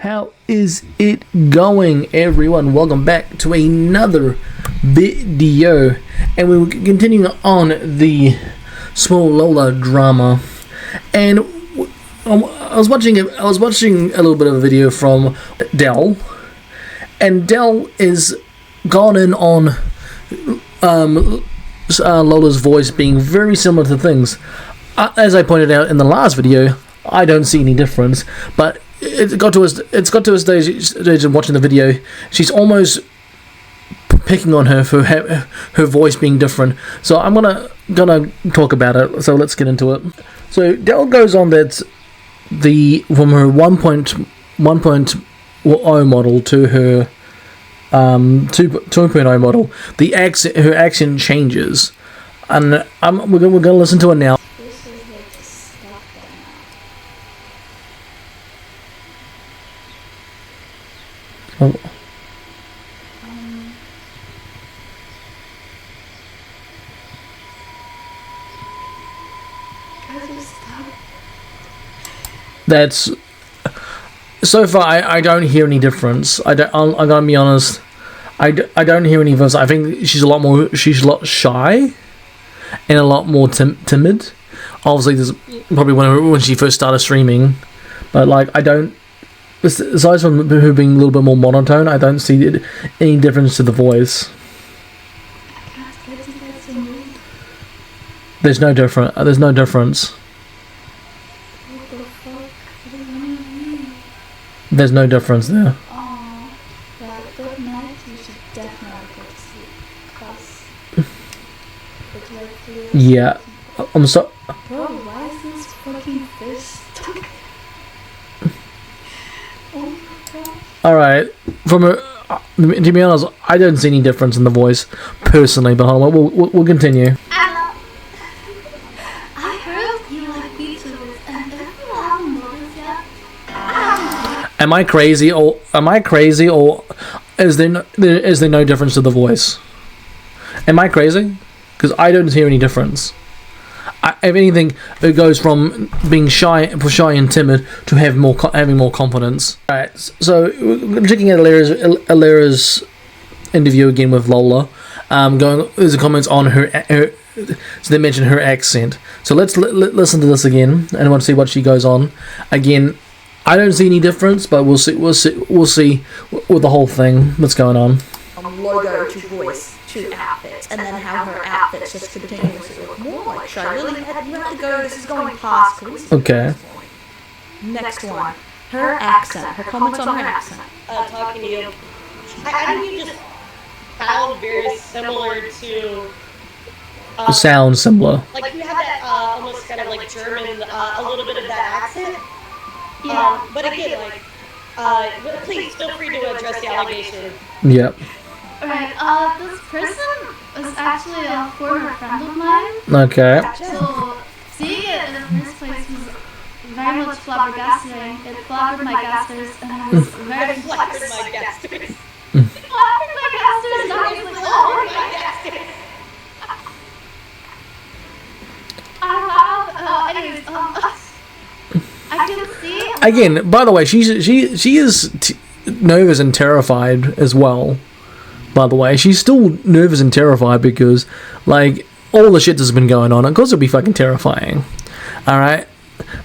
How is it going, everyone? Welcome back to another video, and we're continuing on the Smollola'S drama. And I was watching a little bit of a video from Dell, and Dell is gone in on Lola's voice being very similar to things. As I pointed out in the last video, I don't see any difference, but it's got to a stage in watching the video, she's almost picking on her for her voice being different. So I'm gonna talk about it. So let's get into it. So Dell goes on that from her 1.0 model to her 2.0 model, her accent changes, and we're gonna listen to it now. That's so far. I don't hear any difference. I'm gonna be honest. I don't hear any difference. I think she's a lot shy and a lot more timid. Obviously, there's probably when she first started streaming, but like I don't. Aside from her being a little bit more monotone, I don't see any difference to the voice. There's no difference. There's no difference there. Oh, well, good night. You should definitely go to sleep. Cause yeah, I'm so. Bro, why is this fucking fish stuck? Oh my god. Alright, to be honest, I don't see any difference in the voice personally, but hold on, we'll continue. I heard you like VTubers, and if you haven't noticed yet, Am I crazy, or is there no difference to the voice? Am I crazy? Because I don't hear any difference. If anything, it goes from being shy and timid to having more confidence. Alright, so we're checking out Elara's interview again with Lola. There's a comments on her. So they mention her accent. So let's listen to this again, and I want to see what she goes on. Again, I don't see any difference, but we'll see with the whole thing what's going on. Logo to voice to outfits, and then how her outfits just continuously look more like show. Really, you have to go. This is going past coincidence. Okay. Next one, her accent. Her comments on her accent. Talking to you, I think you just sound very similar to. Sounds similar. Like you have that almost kind of like German, a little bit of that accent. yeah. But again, please feel free to address the allegation. Yep. Right, this person is actually a former friend of mine. Okay. So, seeing it in the first place was very much flabbergasting. It flabbergasted and it was very Flabbergasted. flabbergasted and I was like, oh my god. Anyways, I can see. Again, by the way, she is nervous and terrified as well. By the way, she's still nervous and terrified because, like, all the shit that's been going on. Of course, it'll be fucking terrifying. All right,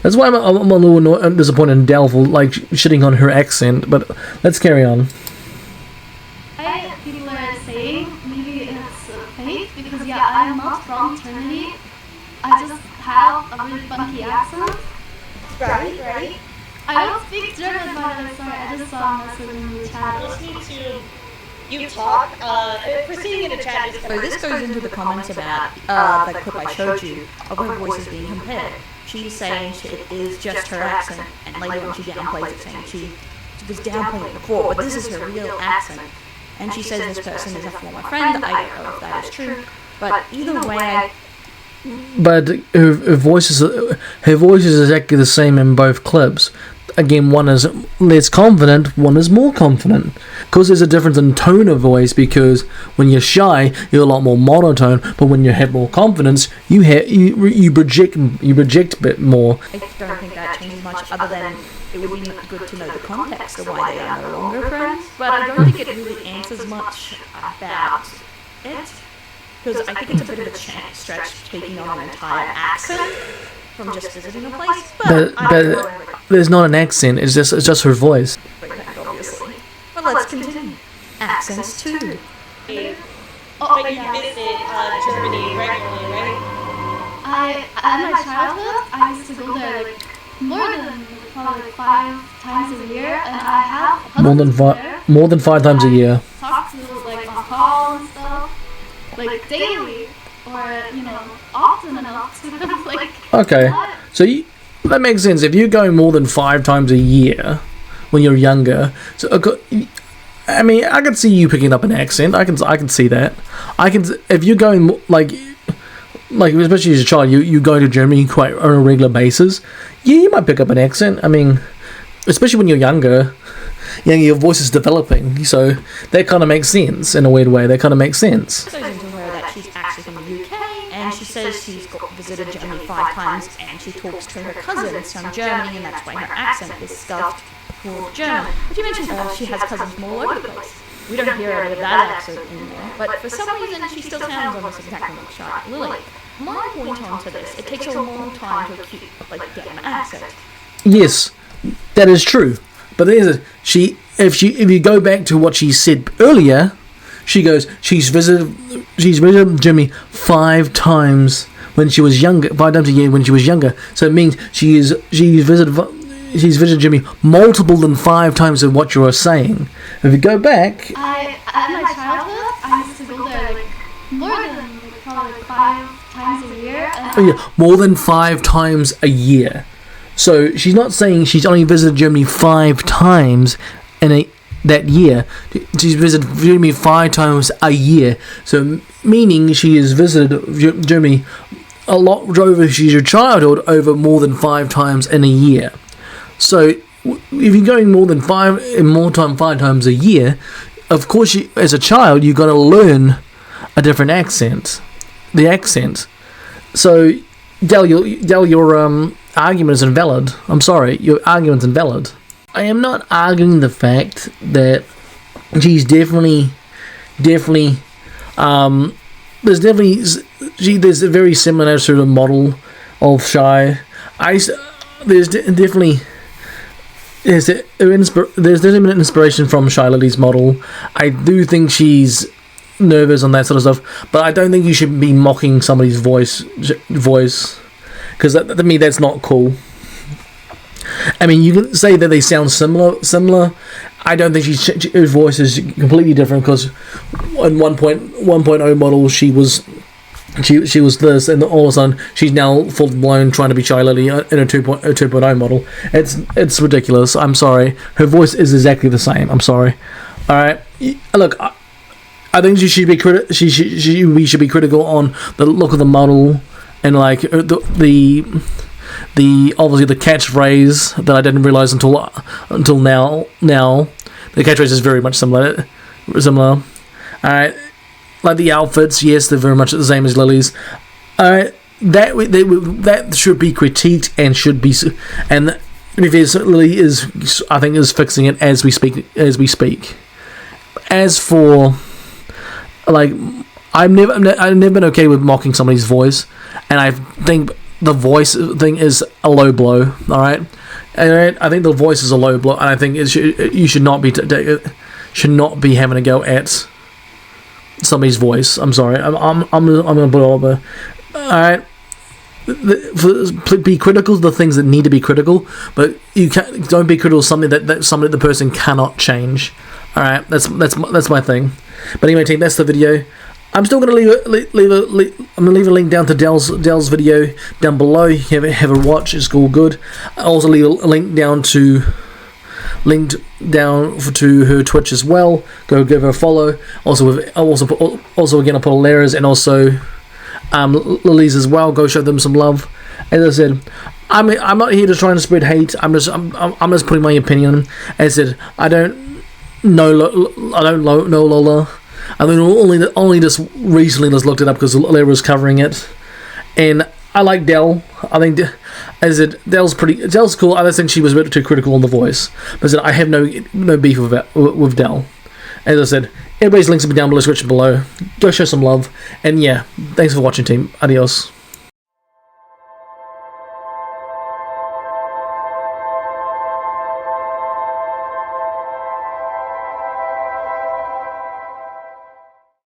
that's why I'm a little disappointed in Dell for like shitting on her accent. But let's carry on. People are saying maybe it's fake because I'm not from Germany. I just have a really funky accent. Right. I don't speak German, by the way. Sorry, I just saw a message in the chat. Listening to you talk, proceeding in the chat. So this goes into the comments about that clip I showed you of her voices being compared. She's saying it is just her accent, and later on she downplays it, saying she was downplaying it before, but this is her real accent. And she says this person is a former friend. I don't know if that is true, but either way. But her voice is exactly the same in both clips. Again, one is less confident, one is more confident. Because there's a difference in tone of voice, because when you're shy, you're a lot more monotone, but when you have more confidence, you project a bit more. I don't think that changes much other than it would be good to know the context of why they are no longer friends, but I don't think it really answers much about it, because I think it's a bit of a stretch taking on an entire accent from just visiting a place, but there's not an accent, it's just her voice. Obviously. But let's continue. Accents too. But you visit Germany regularly, right? In my childhood, I used to go there like more than probably 5 times a year, and I have cousins More than 5 times a year. Talk to like on call and stuff, like daily, or often enough to like. Okay, so that makes sense. If you're going more than 5 times a year when you're younger, so I mean, I can see you picking up an accent. I can see that. If you're going like especially as a child, you go to Germany quite on a regular basis. Yeah, you might pick up an accent. I mean, especially when you're younger, your voice is developing. So that kind of makes sense in a weird way. That kind of makes sense. Goes into her that she's actually from the UK, and she says she's visited Germany 5 times, and she talks to her cousins from Germany, and that's why her accent is stuffed for German. But you mentioned she has cousins from all over the place. We don't hear any of that accent anymore, but for some reason she still sounds almost exactly like Charlotte Lily. My point onto this, it takes a long time to get an accent. Yes, that is true. But if you go back to what she said earlier, she goes, she's visited Germany 5 times when she was younger, 5 times a year when she was younger. So it means she's visited Germany multiple than 5 times of what you are saying. If you go back, In my childhood, I used to go there like more than probably 5 times a year. And more than 5 times a year. So she's not saying she's only visited Germany 5 times that year. She's visited Germany 5 times a year. So meaning she has visited Germany a lot over she's childhood over more than 5 times in a year. So if you're going more than 5 times a year, of course, as a child, you've got to learn a different accent. The accent. So, Del, your argument is invalid. I'm sorry, your argument's invalid. I am not arguing the fact that she's definitely, there's a very similar sort of model of Shy. There's definitely an inspiration from Shy Lily's model. I do think she's nervous on that sort of stuff, but I don't think you should be mocking somebody's voice, because to me that's not cool. I mean, you can say that they sound similar. I don't think her voice is completely different, because in 1.0 model she was this, and all of a sudden she's now full blown trying to be Shy Lily in a 2.0 model. It's ridiculous. I'm sorry. Her voice is exactly the same. I'm sorry. All right. Look, I think we should be critical on the look of the model, and like the obviously the catchphrase that I didn't realize until now. The catchphrase is very much similar. All right. Like the outfits, yes, they're very much the same as Lily's. That should be critiqued and should be, and because Lily is, I think, is fixing it as we speak. As for, like, I've never been okay with mocking somebody's voice, and I think the voice thing is a low blow. All right, I think the voice is a low blow, and I think you should not be having a go at somebody's voice. I'm sorry. I'm gonna put it over. All right. Be critical of the things that need to be critical, but don't be critical of something that the person cannot change. All right. That's my thing. But anyway, team, that's the video. I'm still gonna leave a link down to Dell's video down below. Have a watch. It's all good. I'll also leave a link down to her Twitch as well. Go give her a follow. Also again, I'll put Elara's and also Lily's as well. Go show them some love. As I said, I'm not here to try and spread hate. I'm just putting my opinion. As I said, I don't know Lola. I mean, only just recently just looked it up because Elara was covering it, and I like Dell. I think Dell's cool. I just think she was a bit too critical on the voice. But I have no beef with Dell. As I said, everybody's links will be down below, description below. Go show some love. And yeah, thanks for watching, team. Adios.